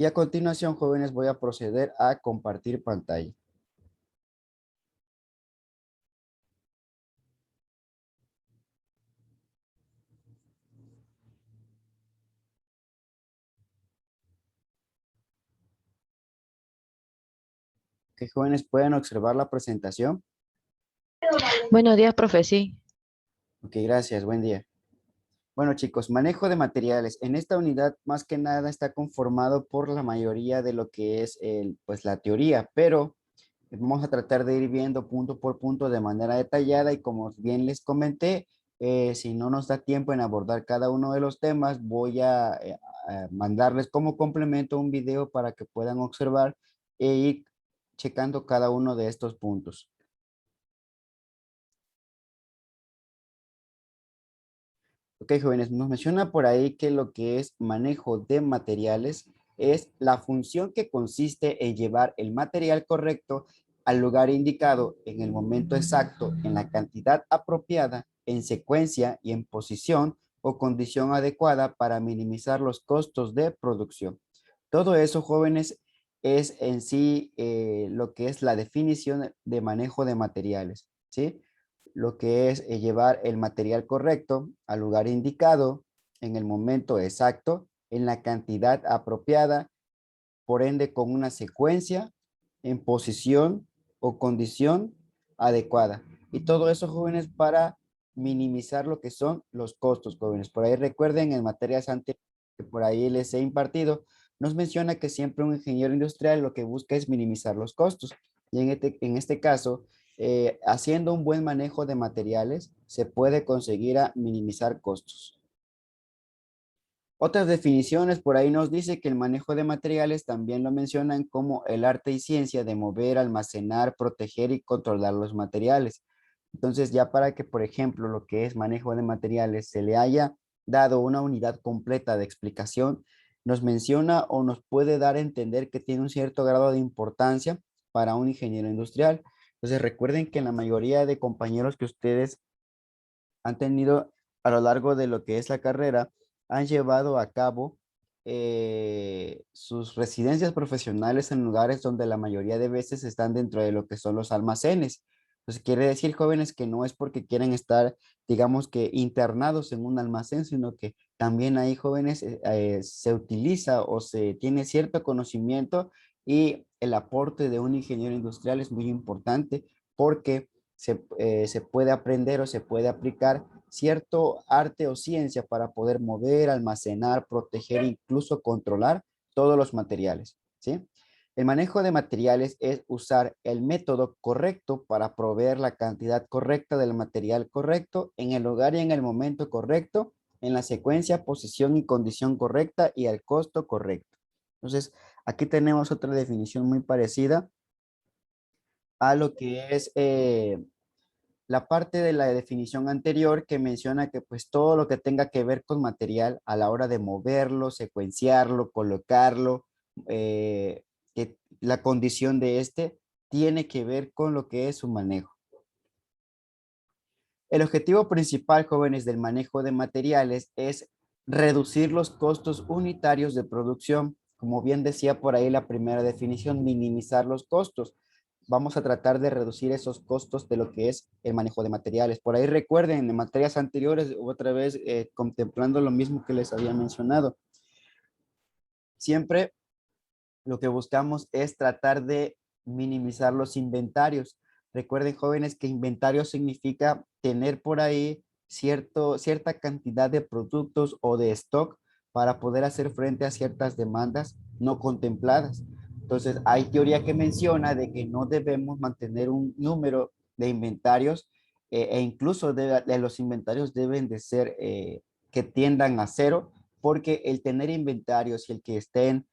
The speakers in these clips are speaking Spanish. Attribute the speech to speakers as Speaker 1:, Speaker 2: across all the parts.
Speaker 1: Y a continuación, jóvenes, voy a proceder a compartir pantalla. Que jóvenes pueden observar la presentación.
Speaker 2: Buenos días, profe, sí.
Speaker 1: Ok, gracias, buen día. Bueno, chicos, manejo de materiales. En esta unidad, más que nada, está conformado por la mayoría de lo que es pues, la teoría, pero vamos a tratar de ir viendo punto por punto de manera detallada y como bien les comenté, si no nos da tiempo en abordar cada uno de los temas, voy a mandarles como complemento un video para que puedan observar e ir checando cada uno de estos puntos. Ok, jóvenes, nos menciona por ahí que lo que es manejo de materiales es la función que consiste en llevar el material correcto al lugar indicado en el momento exacto, en la cantidad apropiada, en secuencia y en posición o condición adecuada para minimizar los costos de producción. Todo eso, jóvenes, es en sí lo que es la definición de manejo de materiales, ¿sí? Lo que es llevar el material correcto al lugar indicado, en el momento exacto, en la cantidad apropiada, por ende con una secuencia, en posición o condición adecuada. Y todo eso, jóvenes, para minimizar lo que son los costos, jóvenes. Por ahí recuerden, en materias anteriores que por ahí les he impartido, nos menciona que siempre un ingeniero industrial lo que busca es minimizar los costos. Y en este caso, haciendo un buen manejo de materiales, se puede conseguir a minimizar costos. Otras definiciones por ahí nos dice que el manejo de materiales también lo mencionan como el arte y ciencia de mover, almacenar, proteger y controlar los materiales. Entonces, ya para que, por ejemplo, lo que es manejo de materiales se le haya dado una unidad completa de explicación, nos menciona o nos puede dar a entender que tiene un cierto grado de importancia para un ingeniero industrial. Entonces, recuerden que la mayoría de compañeros que ustedes han tenido a lo largo de lo que es la carrera, han llevado a cabo sus residencias profesionales en lugares donde la mayoría de veces están dentro de lo que son los almacenes. Entonces, quiere decir, jóvenes, que no es porque quieren estar, digamos que internados en un almacén, sino que también ahí, jóvenes, se utiliza o se tiene cierto conocimiento y el aporte de un ingeniero industrial es muy importante porque se puede aprender o se puede aplicar cierto arte o ciencia para poder mover, almacenar, proteger, incluso controlar todos los materiales, ¿sí? El manejo de materiales es usar el método correcto para proveer la cantidad correcta del material correcto en el lugar y en el momento correcto, en la secuencia, posición y condición correcta y al costo correcto. Entonces, aquí tenemos otra definición muy parecida a lo que es la parte de la definición anterior que menciona que pues todo lo que tenga que ver con material a la hora de moverlo, secuenciarlo, colocarlo, que la condición de este tiene que ver con lo que es su manejo. El objetivo principal, jóvenes, del manejo de materiales es reducir los costos unitarios de producción. Como bien decía por ahí la primera definición, minimizar los costos. Vamos a tratar de reducir esos costos de lo que es el manejo de materiales. Por ahí recuerden, en materias anteriores, otra vez contemplando lo mismo que les había mencionado, siempre lo que buscamos es tratar de minimizar los inventarios. Recuerden, jóvenes, que inventario significa tener por ahí cierta cantidad de productos o de stock para poder hacer frente a ciertas demandas no contempladas. Entonces, hay teoría que menciona de que no debemos mantener un número de inventarios e incluso de los inventarios deben de ser que tiendan a cero, porque el tener inventarios y el que estén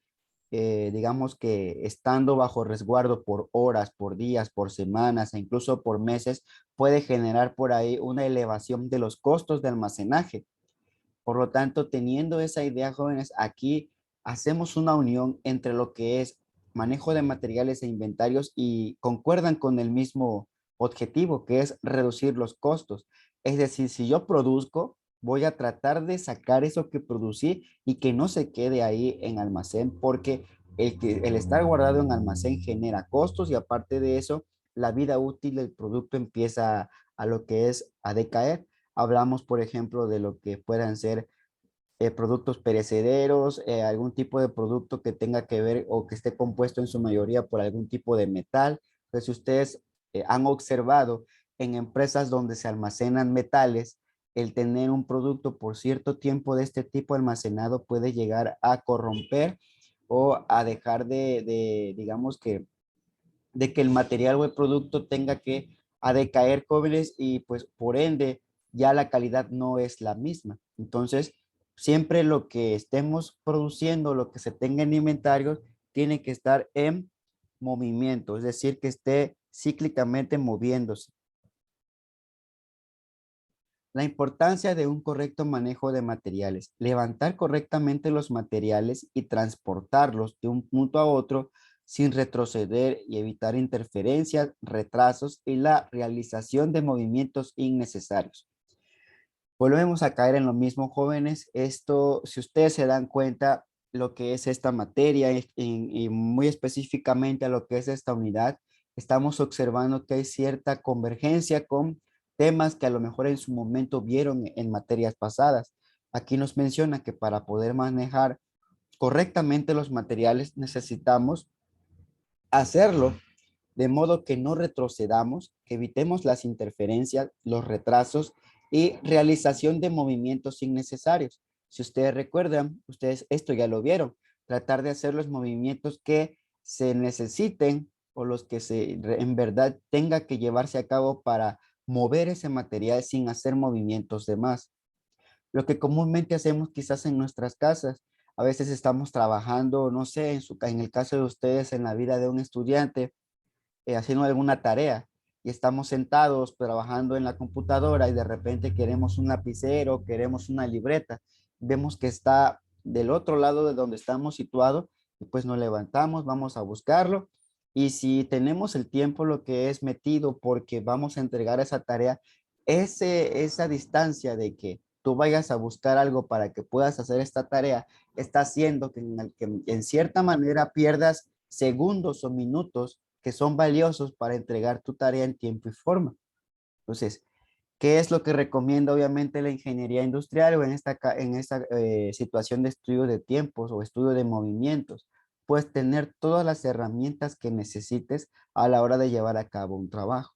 Speaker 1: digamos que estando bajo resguardo por horas, por días, por semanas e incluso por meses, puede generar por ahí una elevación de los costos de almacenaje. Por lo tanto, teniendo esa idea, jóvenes, aquí hacemos una unión entre lo que es manejo de materiales e inventarios y concuerdan con el mismo objetivo, que es reducir los costos. Es decir, si yo produzco, voy a tratar de sacar eso que producí y que no se quede ahí en almacén, porque el estar guardado en almacén genera costos y aparte de eso, la vida útil del producto empieza a lo que es a decaer. Hablamos, por ejemplo, de lo que puedan ser productos perecederos, algún tipo de producto que tenga que ver o que esté compuesto en su mayoría por algún tipo de metal. Entonces, si ustedes han observado en empresas donde se almacenan metales, el tener un producto por cierto tiempo de este tipo almacenado puede llegar a corromper o a dejar digamos que, de que el material o el producto tenga que a decaer, jóvenes, y pues por ende ya la calidad no es la misma. Entonces, siempre lo que estemos produciendo, lo que se tenga en inventario, tiene que estar en movimiento, es decir, que esté cíclicamente moviéndose. La importancia de un correcto manejo de materiales. Levantar correctamente los materiales y transportarlos de un punto a otro sin retroceder y evitar interferencias, retrasos y la realización de movimientos innecesarios. Volvemos a caer en lo mismo, jóvenes. Esto, si ustedes se dan cuenta, lo que es esta materia y muy específicamente a lo que es esta unidad, estamos observando que hay cierta convergencia con temas que a lo mejor en su momento vieron en materias pasadas. Aquí nos menciona que para poder manejar correctamente los materiales necesitamos hacerlo de modo que no retrocedamos, que evitemos las interferencias, los retrasos y realización de movimientos innecesarios. Si ustedes recuerdan, ustedes esto ya lo vieron, tratar de hacer los movimientos que se necesiten o los que en verdad tenga que llevarse a cabo para mover ese material sin hacer movimientos de más. Lo que comúnmente hacemos quizás en nuestras casas, a veces estamos trabajando, no sé, en el caso de ustedes, en la vida de un estudiante, haciendo alguna tarea y estamos sentados trabajando en la computadora y de repente queremos un lapicero, queremos una libreta, vemos que está del otro lado de donde estamos situados y pues nos levantamos, vamos a buscarlo y si tenemos el tiempo lo que es metido porque vamos a entregar esa tarea, esa distancia de que tú vayas a buscar algo para que puedas hacer esta tarea está haciendo que en cierta manera pierdas segundos o minutos que son valiosos para entregar tu tarea en tiempo y forma. Entonces, ¿qué es lo que recomienda obviamente la ingeniería industrial o en esta situación de estudio de tiempos o estudio de movimientos? Pues tener todas las herramientas que necesites a la hora de llevar a cabo un trabajo.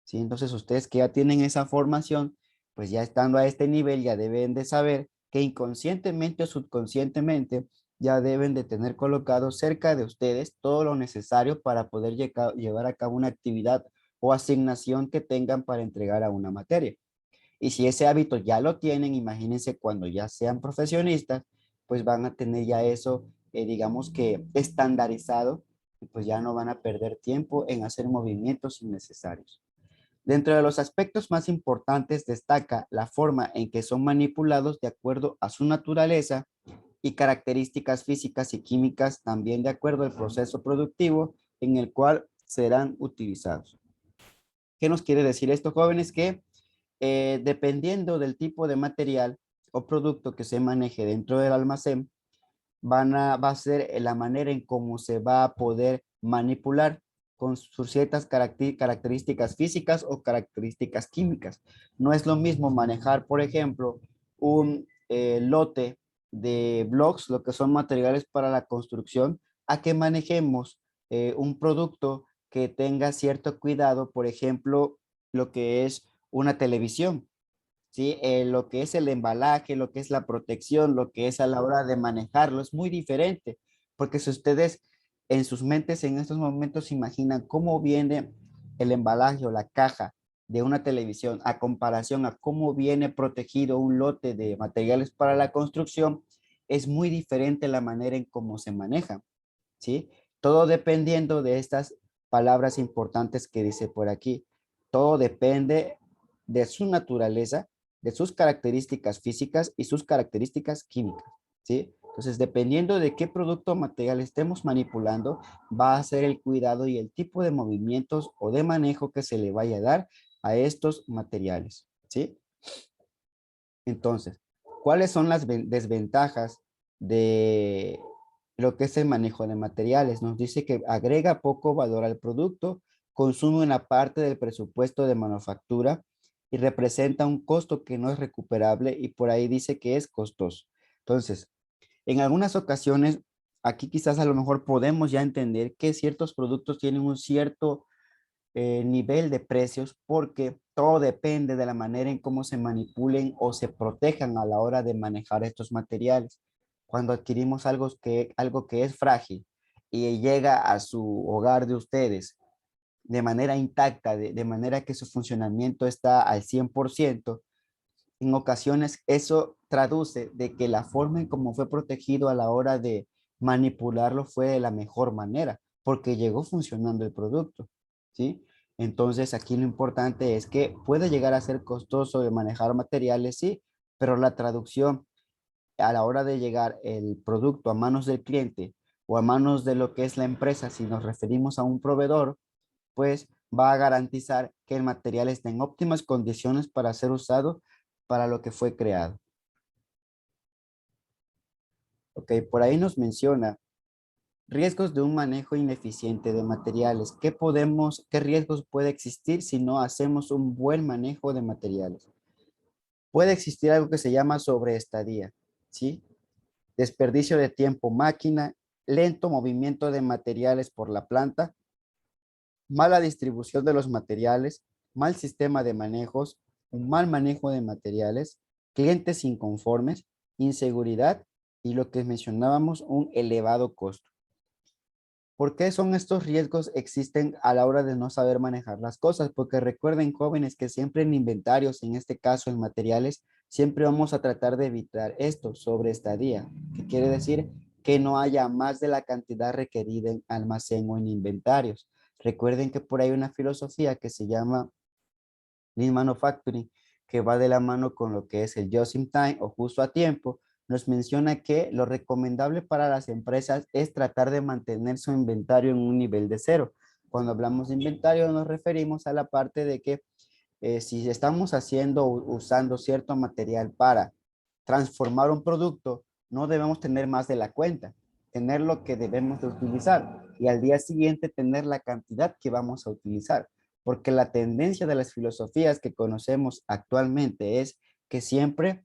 Speaker 1: ¿Sí? Entonces, ustedes que ya tienen esa formación, pues ya estando a este nivel, ya deben de saber que inconscientemente o subconscientemente ya deben de tener colocado cerca de ustedes todo lo necesario para poder llevar a cabo una actividad o asignación que tengan para entregar a una materia. Y si ese hábito ya lo tienen, imagínense cuando ya sean profesionistas, pues van a tener ya eso, digamos que estandarizado, y pues ya no van a perder tiempo en hacer movimientos innecesarios. Dentro de los aspectos más importantes destaca la forma en que son manipulados de acuerdo a su naturaleza y características físicas y químicas también de acuerdo al proceso productivo en el cual serán utilizados. ¿Qué nos quiere decir esto, jóvenes? Que dependiendo del tipo de material o producto que se maneje dentro del almacén, va a ser la manera en cómo se va a poder manipular con sus ciertas características físicas o características químicas. No es lo mismo manejar, por ejemplo, un lote de blocks, lo que son materiales para la construcción, a que manejemos un producto que tenga cierto cuidado, por ejemplo, lo que es una televisión. ¿Sí? Lo que es el embalaje, lo que es la protección, lo que es a la hora de manejarlo, es muy diferente, porque si ustedes en sus mentes en estos momentos imaginan cómo viene el embalaje o la caja de una televisión a comparación a cómo viene protegido un lote de materiales para la construcción, es muy diferente la manera en cómo se maneja, ¿sí? Todo dependiendo de estas palabras importantes que dice por aquí. Todo depende de su naturaleza, de sus características físicas y sus características químicas, ¿sí? Entonces, dependiendo de qué producto o material estemos manipulando, va a ser el cuidado y el tipo de movimientos o de manejo que se le vaya a dar a estos materiales, ¿sí? Entonces, ¿cuáles son las desventajas de lo que es el manejo de materiales. Nos dice que agrega poco valor al producto, consume una parte del presupuesto de manufactura y representa un costo que no es recuperable y por ahí dice que es costoso. Entonces, en algunas ocasiones, aquí quizás a lo mejor podemos ya entender que ciertos productos tienen un cierto nivel de precios porque todo depende de la manera en cómo se manipulen o se protejan a la hora de manejar estos materiales. Cuando adquirimos algo que es frágil y llega a su hogar de ustedes de manera intacta, de manera que su funcionamiento está al 100%, en ocasiones eso traduce de que la forma en cómo fue protegido a la hora de manipularlo fue de la mejor manera, porque llegó funcionando el producto, ¿sí? Entonces aquí lo importante es que puede llegar a ser costoso de manejar materiales, sí, pero la traducción a la hora de llegar el producto a manos del cliente o a manos de lo que es la empresa, si nos referimos a un proveedor, pues va a garantizar que el material esté en óptimas condiciones para ser usado para lo que fue creado. Ok, por ahí nos menciona riesgos de un manejo ineficiente de materiales. ¿Qué riesgos puede existir si no hacemos un buen manejo de materiales? Puede existir algo que se llama sobreestadía, ¿sí? Desperdicio de tiempo máquina, lento movimiento de materiales por la planta, mala distribución de los materiales, mal sistema de manejos, un mal manejo de materiales, clientes inconformes, inseguridad y lo que mencionábamos, un elevado costo. ¿Por qué son estos riesgos existen a la hora de no saber manejar las cosas? Porque recuerden, jóvenes, que siempre en inventarios, en este caso en materiales, siempre vamos a tratar de evitar esto sobre estadía, que quiere decir que no haya más de la cantidad requerida en almacén o en inventarios. Recuerden que por ahí hay una filosofía que se llama Lean Manufacturing, que va de la mano con lo que es el just in time o justo a tiempo, nos menciona que lo recomendable para las empresas es tratar de mantener su inventario en un nivel de cero. Cuando hablamos de inventario nos referimos a la parte de que si estamos haciendo o usando cierto material para transformar un producto, no debemos tener más de la cuenta, tener lo que debemos de utilizar y al día siguiente tener la cantidad que vamos a utilizar, porque la tendencia de las filosofías que conocemos actualmente es que siempre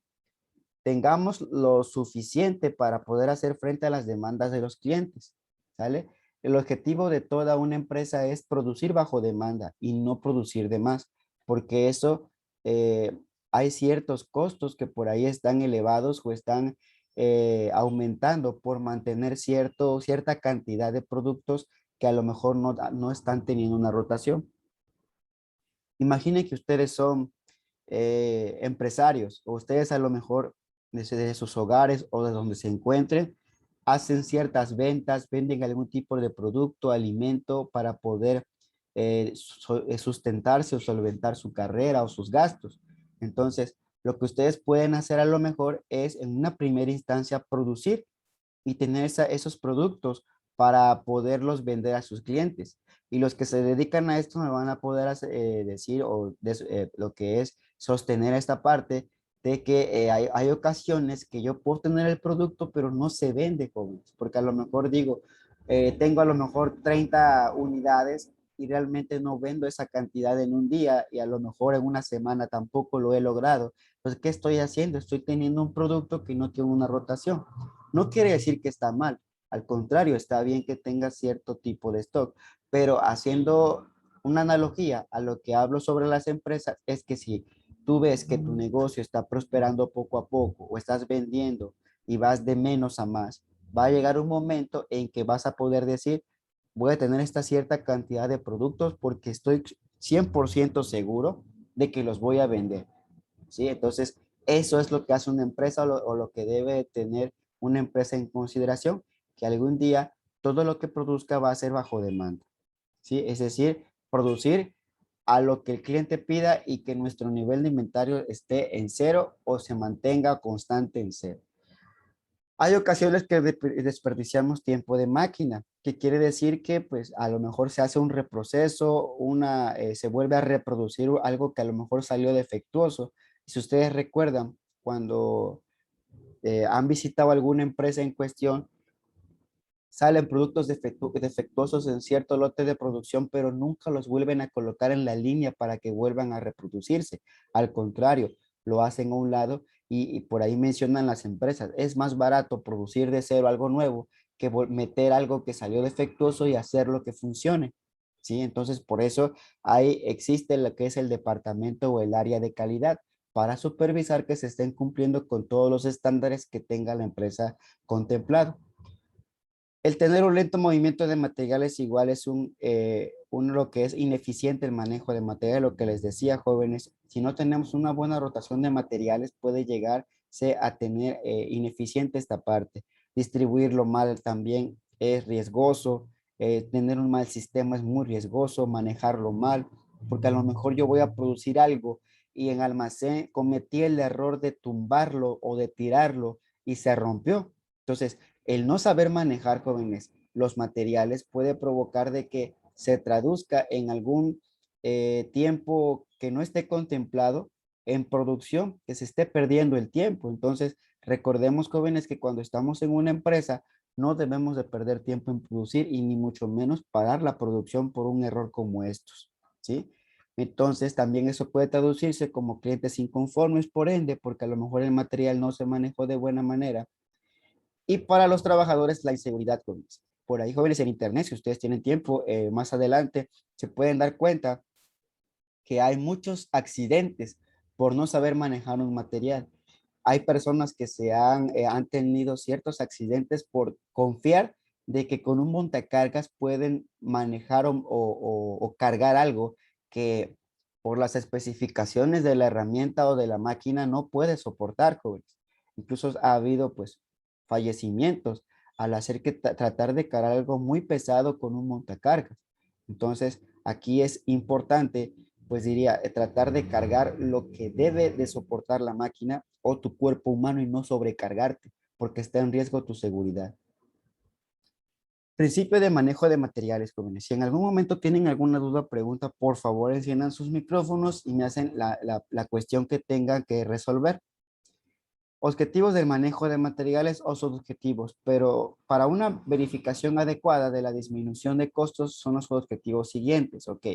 Speaker 1: tengamos lo suficiente para poder hacer frente a las demandas de los clientes, ¿sale? El objetivo de toda una empresa es producir bajo demanda y no producir de más, porque eso hay ciertos costos que por ahí están elevados o están aumentando por mantener cierta cantidad de productos que a lo mejor no están teniendo una rotación. Imaginen que ustedes son empresarios o ustedes a lo mejor desde sus hogares o de donde se encuentren, hacen ciertas ventas, venden algún tipo de producto, alimento para poder sustentarse o solventar su carrera o sus gastos. Entonces, lo que ustedes pueden hacer a lo mejor es en una primera instancia producir y tener esos productos para poderlos vender a sus clientes. Y los que se dedican a esto me van a poder decir lo que es sostener esta parte de que hay ocasiones que yo puedo tener el producto, pero no se vende, jóvenes, porque a lo mejor digo, tengo a lo mejor 30 unidades y realmente no vendo esa cantidad en un día y a lo mejor en una semana tampoco lo he logrado. Entonces, ¿qué estoy haciendo? Estoy teniendo un producto que no tiene una rotación. No quiere decir que está mal, al contrario, está bien que tenga cierto tipo de stock, pero haciendo una analogía a lo que hablo sobre las empresas, es que si tú ves que tu negocio está prosperando poco a poco o estás vendiendo y vas de menos a más, va a llegar un momento en que vas a poder decir, voy a tener esta cierta cantidad de productos porque estoy 100% seguro de que los voy a vender. ¿Sí? Entonces, eso es lo que hace una empresa o lo que debe tener una empresa en consideración, que algún día todo lo que produzca va a ser bajo demanda. ¿Sí? Es decir, producir a lo que el cliente pida y que nuestro nivel de inventario esté en cero o se mantenga constante en cero. Hay ocasiones que desperdiciamos tiempo de máquina, que quiere decir que pues a lo mejor se hace un reproceso, se vuelve a reproducir algo que a lo mejor salió defectuoso. Si ustedes recuerdan, cuando han visitado alguna empresa en cuestión, salen productos defectuosos en cierto lote de producción, pero nunca los vuelven a colocar en la línea para que vuelvan a reproducirse. Al contrario, lo hacen a un lado y por ahí mencionan las empresas. Es más barato producir de cero algo nuevo que meter algo que salió defectuoso y hacerlo que funcione. ¿Sí? Entonces, por eso ahí existe lo que es el departamento o el área de calidad para supervisar que se estén cumpliendo con todos los estándares que tenga la empresa contemplado. El tener un lento movimiento de materiales igual es lo que es ineficiente el manejo de materiales, lo que les decía, jóvenes. Si no tenemos una buena rotación de materiales, puede llegarse a tener ineficiente esta parte. Distribuirlo mal también es riesgoso. Tener un mal sistema es muy riesgoso, manejarlo mal, porque a lo mejor yo voy a producir algo y en almacén cometí el error de tumbarlo o de tirarlo y se rompió. Entonces, el no saber manejar, jóvenes, los materiales puede provocar de que se traduzca en algún tiempo que no esté contemplado en producción, que se esté perdiendo el tiempo. Entonces, recordemos, jóvenes, que cuando estamos en una empresa, no debemos de perder tiempo en producir y ni mucho menos parar la producción por un error como estos, ¿sí? Entonces, también eso puede traducirse como clientes inconformes, por ende, porque a lo mejor el material no se manejó de buena manera y para los trabajadores, la inseguridad, jóvenes. Por ahí, jóvenes, en internet, si ustedes tienen tiempo, más adelante, se pueden dar cuenta que hay muchos accidentes por no saber manejar un material. Hay personas que han tenido ciertos accidentes por confiar de que con un montacargas pueden manejar o cargar algo que por las especificaciones de la herramienta o de la máquina no puede soportar, jóvenes. Incluso ha habido pues fallecimientos al hacer que tratar de cargar algo muy pesado con un montacargas. Entonces, aquí es importante, pues diría, tratar de cargar lo que debe de soportar la máquina o tu cuerpo humano y no sobrecargarte, porque está en riesgo tu seguridad. Principio de manejo de materiales, jóvenes. Si en algún momento tienen alguna duda o pregunta, por favor enciendan sus micrófonos y me hacen la cuestión que tengan que resolver. Objetivos del manejo de materiales o subobjetivos, pero para una verificación adecuada de la disminución de costos son los objetivos siguientes, ¿ok?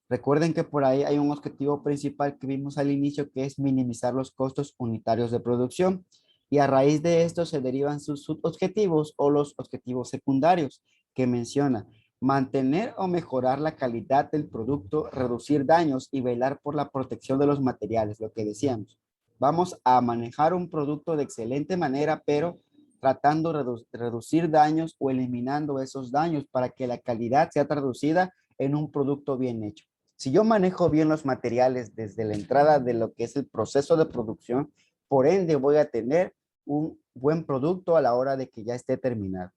Speaker 1: Recuerden que por ahí hay un objetivo principal que vimos al inicio, que es minimizar los costos unitarios de producción. Y a raíz de esto se derivan sus subobjetivos o los objetivos secundarios que menciona mantener o mejorar la calidad del producto, reducir daños y velar por la protección de los materiales, lo que decíamos. Vamos a manejar un producto de excelente manera, pero tratando de reducir daños o eliminando esos daños para que la calidad sea traducida en un producto bien hecho. Si yo manejo bien los materiales desde la entrada de lo que es el proceso de producción, por ende voy a tener un buen producto a la hora de que ya esté terminado.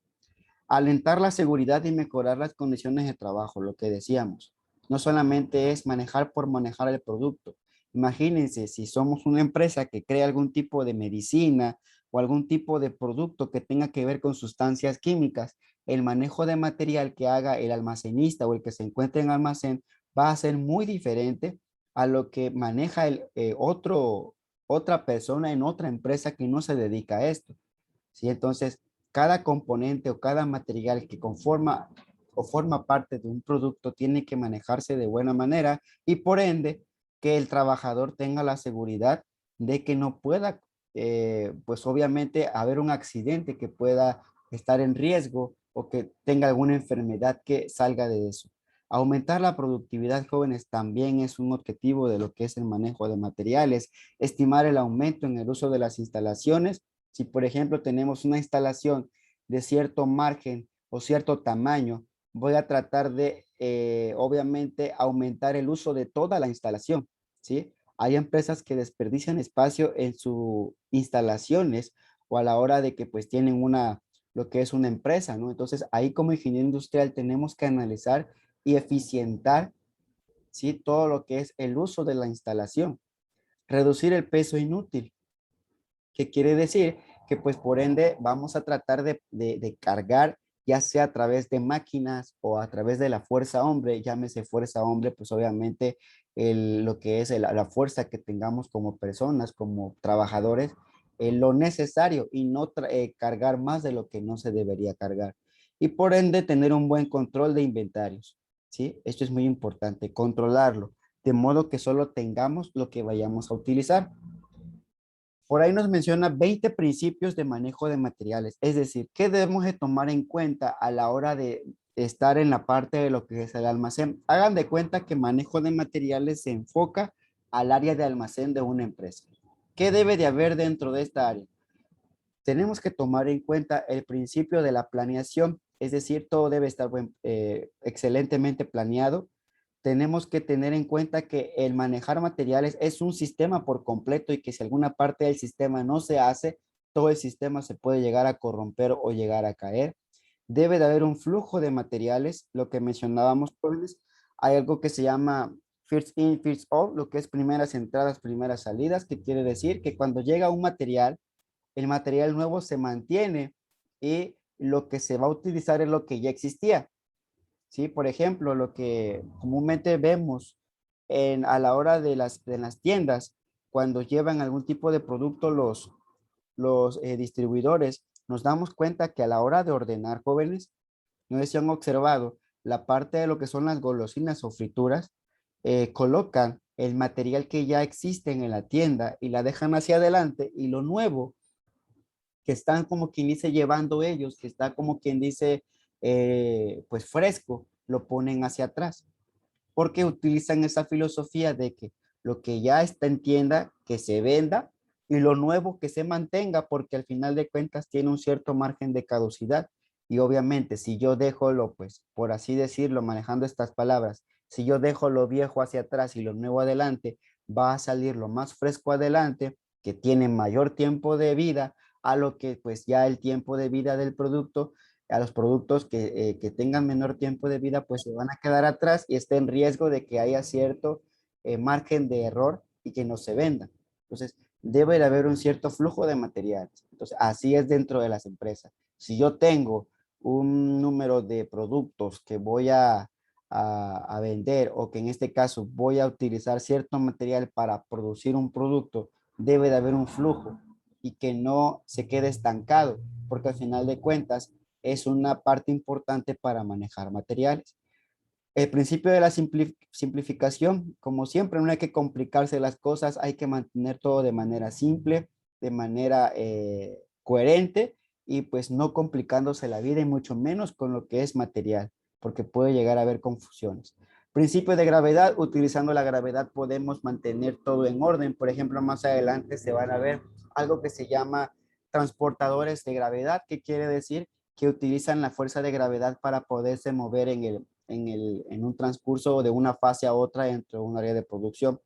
Speaker 1: Alentar la seguridad y mejorar las condiciones de trabajo, lo que decíamos. No solamente es manejar por manejar el producto. Imagínense si somos una empresa que crea algún tipo de medicina o algún tipo de producto que tenga que ver con sustancias químicas, el manejo de material que haga el almacenista o el que se encuentre en almacén va a ser muy diferente a lo que maneja otra persona en otra empresa que no se dedica a esto. ¿Sí? Entonces, cada componente o cada material que conforma o forma parte de un producto tiene que manejarse de buena manera y por ende que el trabajador tenga la seguridad de que no pueda, pues obviamente, haber un accidente que pueda estar en riesgo o que tenga alguna enfermedad que salga de eso. Aumentar la productividad, jóvenes, también es un objetivo de lo que es el manejo de materiales. Estimar el aumento en el uso de las instalaciones. Si, por ejemplo, tenemos una instalación de cierto margen o cierto tamaño, voy a tratar de, obviamente, aumentar el uso de toda la instalación, ¿sí? Hay empresas que desperdician espacio en sus instalaciones o a la hora de que pues tienen lo que es una empresa, ¿no? Entonces, ahí como ingeniero industrial tenemos que analizar y eficientar, ¿sí? Todo lo que es el uso de la instalación. Reducir el peso inútil, que quiere decir que pues por ende vamos a tratar de cargar ya sea a través de máquinas o a través de la fuerza hombre, llámese fuerza hombre, pues obviamente lo que es la fuerza que tengamos como personas, como trabajadores, lo necesario y no cargar más de lo que no se debería cargar. y por ende tener un buen control de inventarios, ¿sí? Esto es muy importante, controlarlo, de modo que solo tengamos lo que vayamos a utilizar. Por ahí nos menciona 20 principios de manejo de materiales, es decir, ¿qué debemos de tomar en cuenta a la hora de estar en la parte de lo que es el almacén? Hagan de cuenta que manejo de materiales se enfoca al área de almacén de una empresa. ¿Qué debe de haber dentro de esta área? Tenemos que tomar en cuenta el principio de la planeación, es decir, todo debe estar excelentemente planeado. Tenemos que tener en cuenta que el manejar materiales es un sistema por completo y que si alguna parte del sistema no se hace, todo el sistema se puede llegar a corromper o llegar a caer. Debe de haber un flujo de materiales, lo que mencionábamos, jóvenes. Hay algo que se llama first in, first out, lo que es primeras entradas, primeras salidas, que quiere decir que cuando llega un material, el material nuevo se mantiene y lo que se va a utilizar es lo que ya existía. ¿Sí? Por ejemplo, lo que comúnmente vemos a la hora de las tiendas, cuando llevan algún tipo de producto los distribuidores, nos damos cuenta que a la hora de ordenar, jóvenes, no sé si han observado, la parte de lo que son las golosinas o frituras, colocan el material que ya existe en la tienda y la dejan hacia adelante y lo nuevo que están como quien dice llevando ellos, que está como quien dice pues fresco, lo ponen hacia atrás, porque utilizan esa filosofía de que lo que ya está en tienda, que se venda y lo nuevo que se mantenga, porque al final de cuentas tiene un cierto margen de caducidad. Y obviamente si yo dejo lo, pues por así decirlo, manejando estas palabras, si yo dejo lo viejo hacia atrás y lo nuevo adelante, va a salir lo más fresco adelante, que tiene mayor tiempo de vida, a lo que pues ya el tiempo de vida del producto, a los productos que tengan menor tiempo de vida, pues se van a quedar atrás y está en riesgo de que haya cierto margen de error y que no se vendan. Entonces, debe de haber un cierto flujo de materiales. Entonces, así es dentro de las empresas. Si yo tengo un número de productos que voy a vender o que en este caso voy a utilizar cierto material para producir un producto, debe de haber un flujo y que no se quede estancado, porque al final de cuentas es una parte importante para manejar materiales. El principio de la simplificación, como siempre, no hay que complicarse las cosas, hay que mantener todo de manera simple, de manera coherente y pues no complicándose la vida y mucho menos con lo que es material, porque puede llegar a haber confusiones. Principio de gravedad, utilizando la gravedad podemos mantener todo en orden. Por ejemplo, más adelante se van a ver algo que se llama transportadores de gravedad, que quiere decir que utilizan la fuerza de gravedad para poderse mover en un transcurso de una fase a otra dentro de un área de producción.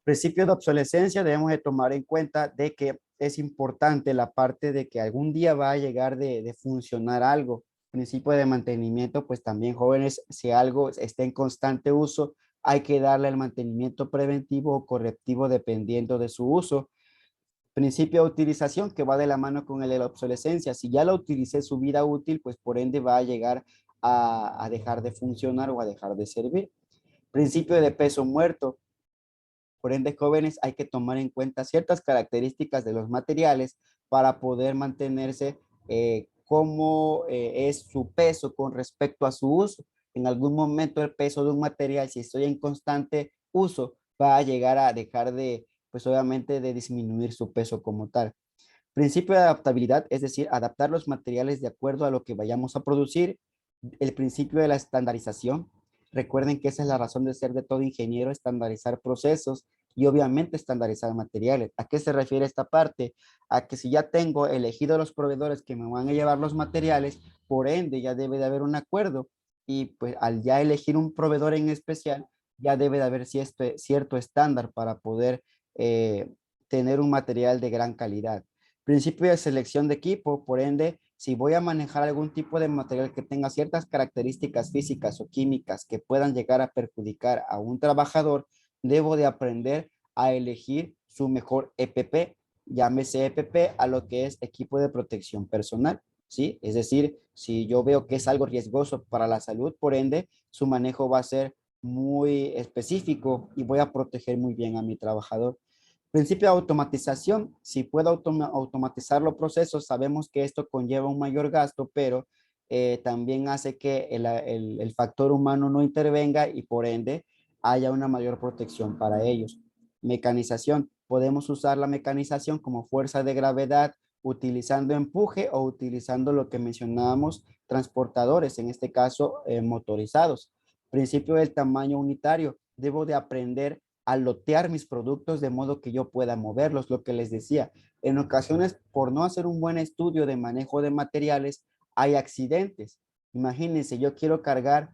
Speaker 1: Principio de obsolescencia, debemos de tomar en cuenta de que es importante la parte de que algún día va a llegar de funcionar algo. Principio de mantenimiento, pues también jóvenes, si algo está en constante uso, hay que darle el mantenimiento preventivo o correctivo dependiendo de su uso. Principio de utilización que va de la mano con el de la obsolescencia. Si ya la utilicé su vida útil, pues por ende va a llegar a dejar de funcionar o a dejar de servir. Principio de peso muerto. Por ende, jóvenes, hay que tomar en cuenta ciertas características de los materiales para poder mantenerse cómo es su peso con respecto a su uso. En algún momento el peso de un material, si estoy en constante uso, va a llegar a dejar de, pues obviamente, de disminuir su peso como tal. Principio de adaptabilidad, es decir, adaptar los materiales de acuerdo a lo que vayamos a producir. El principio de la estandarización. Recuerden que esa es la razón de ser de todo ingeniero, estandarizar procesos y obviamente estandarizar materiales. ¿A qué se refiere esta parte? A que si ya tengo elegido los proveedores que me van a llevar los materiales, por ende ya debe de haber un acuerdo y pues al ya elegir un proveedor en especial, ya debe de haber cierto estándar para poder tener un material de gran calidad. Principio de selección de equipo, por ende, si voy a manejar algún tipo de material que tenga ciertas características físicas o químicas que puedan llegar a perjudicar a un trabajador, debo de aprender a elegir su mejor EPP, llámese EPP a lo que es equipo de protección personal, ¿sí? Es decir, si yo veo que es algo riesgoso para la salud, por ende, su manejo va a ser muy específico y voy a proteger muy bien a mi trabajador. Principio de automatización. Si puedo automatizar los procesos, sabemos que esto conlleva un mayor gasto, pero también hace que el factor humano no intervenga y por ende haya una mayor protección para ellos. Mecanización. Podemos usar la mecanización como fuerza de gravedad utilizando empuje o utilizando lo que mencionábamos, transportadores, en este caso motorizados. Principio del tamaño unitario. Debo de aprender a lotear mis productos de modo que yo pueda moverlos, lo que les decía. En ocasiones, por no hacer un buen estudio de manejo de materiales, hay accidentes. Imagínense, yo quiero cargar,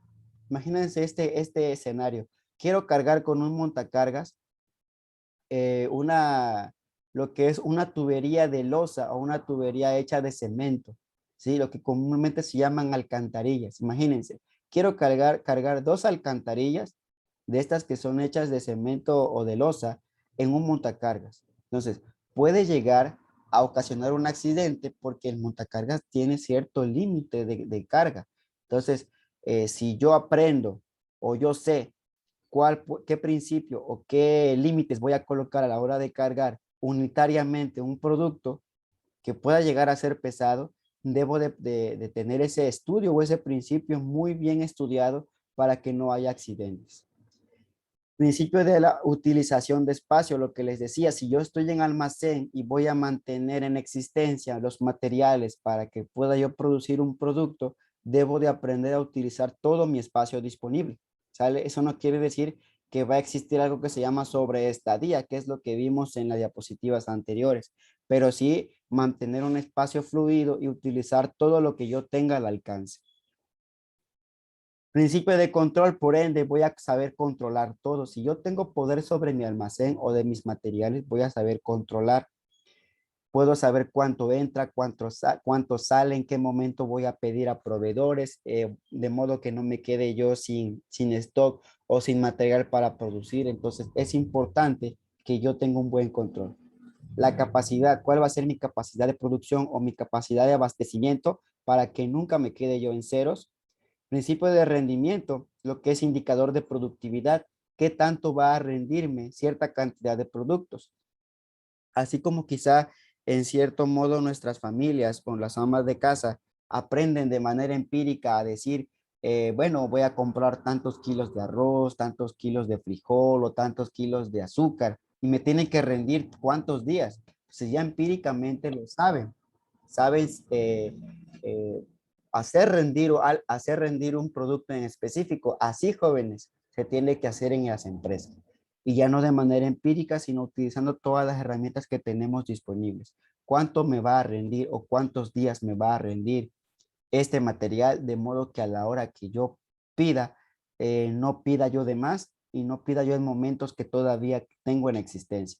Speaker 1: imagínense este escenario. Quiero cargar con un montacargas lo que es una tubería de losa o una tubería hecha de cemento, ¿sí? Lo que comúnmente se llaman alcantarillas. Imagínense, quiero cargar dos alcantarillas de estas que son hechas de cemento o de losa en un montacargas. Entonces, puede llegar a ocasionar un accidente porque el montacargas tiene cierto límite de carga. Entonces, si yo aprendo o yo sé qué principio o qué límites voy a colocar a la hora de cargar unitariamente un producto que pueda llegar a ser pesado, debo de tener ese estudio o ese principio muy bien estudiado para que no haya accidentes. Principio de la utilización de espacio, lo que les decía, si yo estoy en almacén y voy a mantener en existencia los materiales para que pueda yo producir un producto, debo de aprender a utilizar todo mi espacio disponible, ¿sale? Eso no quiere decir que va a existir algo que se llama sobreestadía, que es lo que vimos en las diapositivas anteriores, pero sí mantener un espacio fluido y utilizar todo lo que yo tenga al alcance. Principio de control, por ende, voy a saber controlar todo. Si yo tengo poder sobre mi almacén o de mis materiales, voy a saber controlar. Puedo saber cuánto entra, cuánto sale, en qué momento voy a pedir a proveedores, de modo que no me quede yo sin stock o sin material para producir. Entonces, es importante que yo tenga un buen control. La capacidad, cuál va a ser mi capacidad de producción o mi capacidad de abastecimiento para que nunca me quede yo en ceros. Principio de rendimiento, lo que es indicador de productividad, qué tanto va a rendirme cierta cantidad de productos. Así como quizá en cierto modo nuestras familias con las amas de casa aprenden de manera empírica a decir, bueno, voy a comprar tantos kilos de arroz, tantos kilos de frijol o tantos kilos de azúcar y me tienen que rendir cuántos días. Pues ya empíricamente lo saben eh, hacer rendir un producto en específico. Así, jóvenes, se tiene que hacer en las empresas y ya no de manera empírica, sino utilizando todas las herramientas que tenemos disponibles. ¿Cuánto me va a rendir o cuántos días me va a rendir este material? De modo que a la hora que yo pida, no pida yo de más y no pida yo en momentos que todavía tengo en existencia.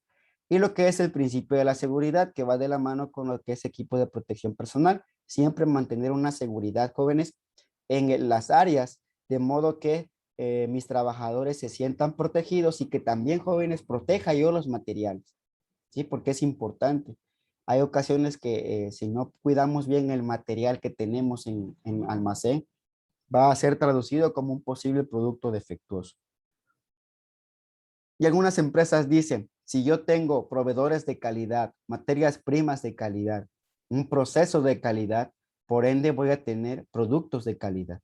Speaker 1: Y lo que es el principio de la seguridad, que va de la mano con lo que es equipo de protección personal. Siempre mantener una seguridad, jóvenes, en las áreas, de modo que mis trabajadores se sientan protegidos y que también, jóvenes, proteja yo los materiales, ¿sí? Porque es importante. Hay ocasiones que si no cuidamos bien el material que tenemos en almacén, va a ser traducido como un posible producto defectuoso. Y algunas empresas dicen, si yo tengo proveedores de calidad, materias primas de calidad, un proceso de calidad, por ende voy a tener productos de calidad.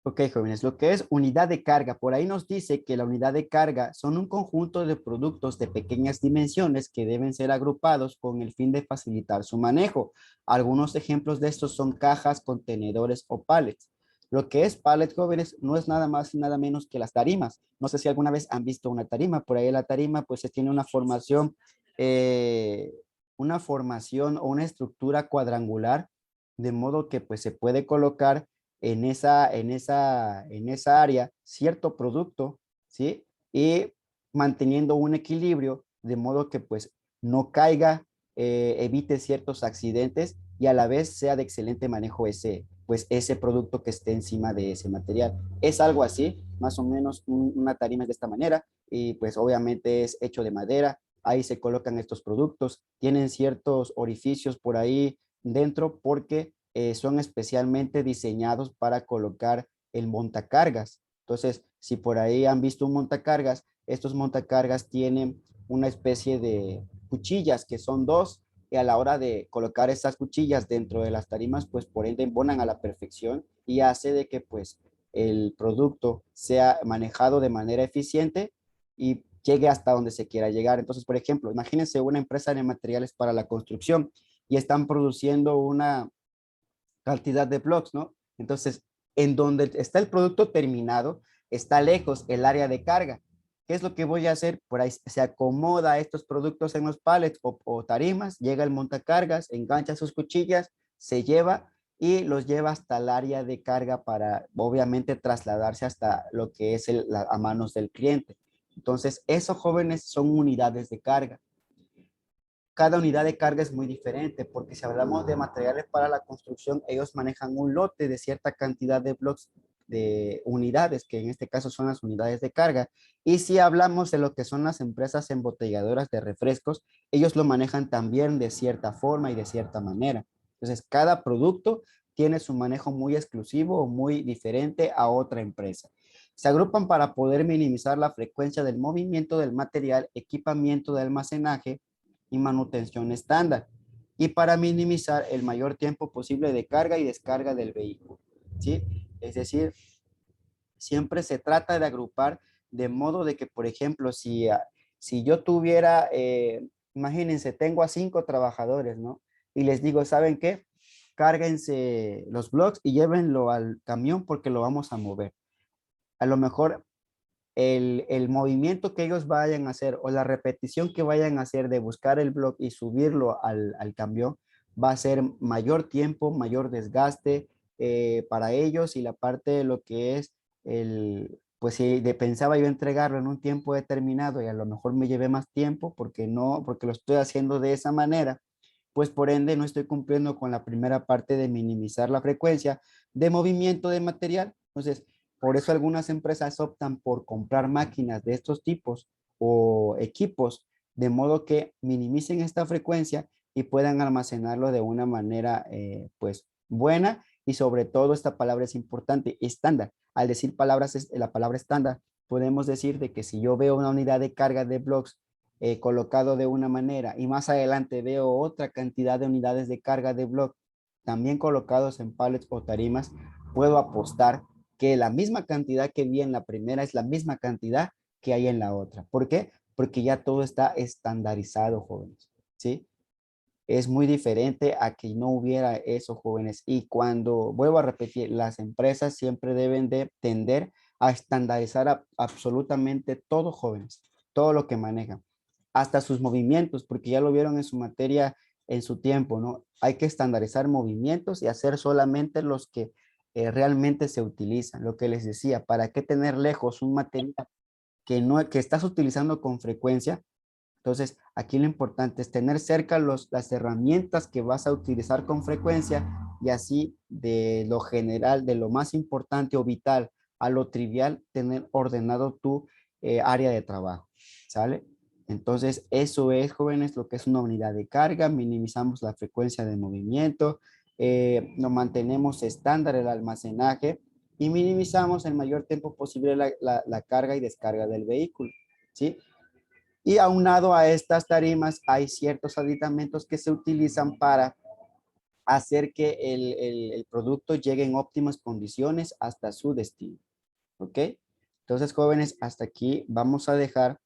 Speaker 1: Ok, jóvenes, lo que es unidad de carga, por ahí nos dice que la unidad de carga son un conjunto de productos de pequeñas dimensiones que deben ser agrupados con el fin de facilitar su manejo. Algunos ejemplos de estos son cajas, contenedores o pallets. Lo que es pallet, jóvenes, no es nada más y nada menos que las tarimas. No sé si alguna vez han visto una tarima. Por ahí la tarima pues tiene eh, una formación o una estructura cuadrangular, de modo que pues se puede colocar en esa área cierto producto, ¿sí? Y manteniendo un equilibrio de modo que pues no caiga, evite ciertos accidentes y a la vez sea de excelente manejo ese producto que esté encima de ese material. Es algo así, más o menos una tarima de esta manera y pues obviamente es hecho de madera. Ahí se colocan estos productos, tienen ciertos orificios por ahí dentro porque son especialmente diseñados para colocar el montacargas. Entonces, si por ahí han visto un montacargas, estos montacargas tienen una especie de cuchillas que son dos y a la hora de colocar estas cuchillas dentro de las tarimas, pues por ende embonan a la perfección y hace de que pues el producto sea manejado de manera eficiente y llegue hasta donde se quiera llegar. Entonces, por ejemplo, imagínense una empresa de materiales para la construcción y están produciendo una cantidad de blocks, ¿no? Entonces, en donde está el producto terminado, está lejos el área de carga. ¿Qué es lo que voy a hacer? Por ahí se acomoda estos productos en los pallets o tarimas, llega el montacargas, engancha sus cuchillas, se lleva y los lleva hasta el área de carga para, obviamente, trasladarse hasta lo que es a manos del cliente. Entonces, esos jóvenes son unidades de carga. Cada unidad de carga es muy diferente, porque si hablamos de materiales para la construcción, ellos manejan un lote de cierta cantidad de blocks de unidades, que en este caso son las unidades de carga. Y si hablamos de lo que son las empresas embotelladoras de refrescos, ellos lo manejan también de cierta forma y de cierta manera. Entonces, cada producto tiene su manejo muy exclusivo o muy diferente a otra empresa. Se agrupan para poder minimizar la frecuencia del movimiento del material, equipamiento de almacenaje, y manutención estándar, y para minimizar el mayor tiempo posible de carga y descarga del vehículo, ¿sí? Es decir, siempre se trata de agrupar de modo de que, por ejemplo, si yo tuviera, imagínense, tengo a 5 trabajadores, ¿no? Y les digo, ¿saben qué? Cárguense los blocks y llévenlo al camión porque lo vamos a mover. A lo mejor el movimiento que ellos vayan a hacer o la repetición que vayan a hacer de buscar el blog y subirlo al camión va a ser mayor tiempo, mayor desgaste para ellos y la parte de lo que es pues si pensaba yo entregarlo en un tiempo determinado y a lo mejor me llevé más tiempo porque no, porque lo estoy haciendo de esa manera, pues por ende no estoy cumpliendo con la primera parte de minimizar la frecuencia de movimiento de material. Entonces, por eso algunas empresas optan por comprar máquinas de estos tipos o equipos de modo que minimicen esta frecuencia y puedan almacenarlo de una manera pues buena y sobre todo esta palabra es importante, estándar. Al decir la palabra estándar, podemos decir de que si yo veo una unidad de carga de blocks colocado de una manera y más adelante veo otra cantidad de unidades de carga de block también colocados en pallets o tarimas, puedo apostar que la misma cantidad que vi en la primera es la misma cantidad que hay en la otra. ¿Por qué? Porque ya todo está estandarizado, jóvenes, ¿sí? Es muy diferente a que no hubiera eso, jóvenes. Y cuando, vuelvo a repetir, las empresas siempre deben de tender a estandarizar absolutamente todo, jóvenes, todo lo que manejan, hasta sus movimientos, porque ya lo vieron en su materia, en su tiempo, ¿no? Hay que estandarizar movimientos y hacer solamente los que realmente se utilizan. Lo que les decía, ¿para qué tener lejos un material que no que estás utilizando con frecuencia? Entonces, aquí lo importante es tener cerca las herramientas que vas a utilizar con frecuencia y así de lo general, de lo más importante o vital a lo trivial, tener ordenado tu área de trabajo, ¿sale? Entonces, eso es, jóvenes, lo que es una unidad de carga, minimizamos la frecuencia de movimiento, nos mantenemos estándar el almacenaje y minimizamos el mayor tiempo posible la carga y descarga del vehículo, ¿sí? Y aunado a estas tarimas, hay ciertos aditamentos que se utilizan para hacer que el producto llegue en óptimas condiciones hasta su destino. ¿Ok? Entonces, jóvenes, hasta aquí vamos a dejar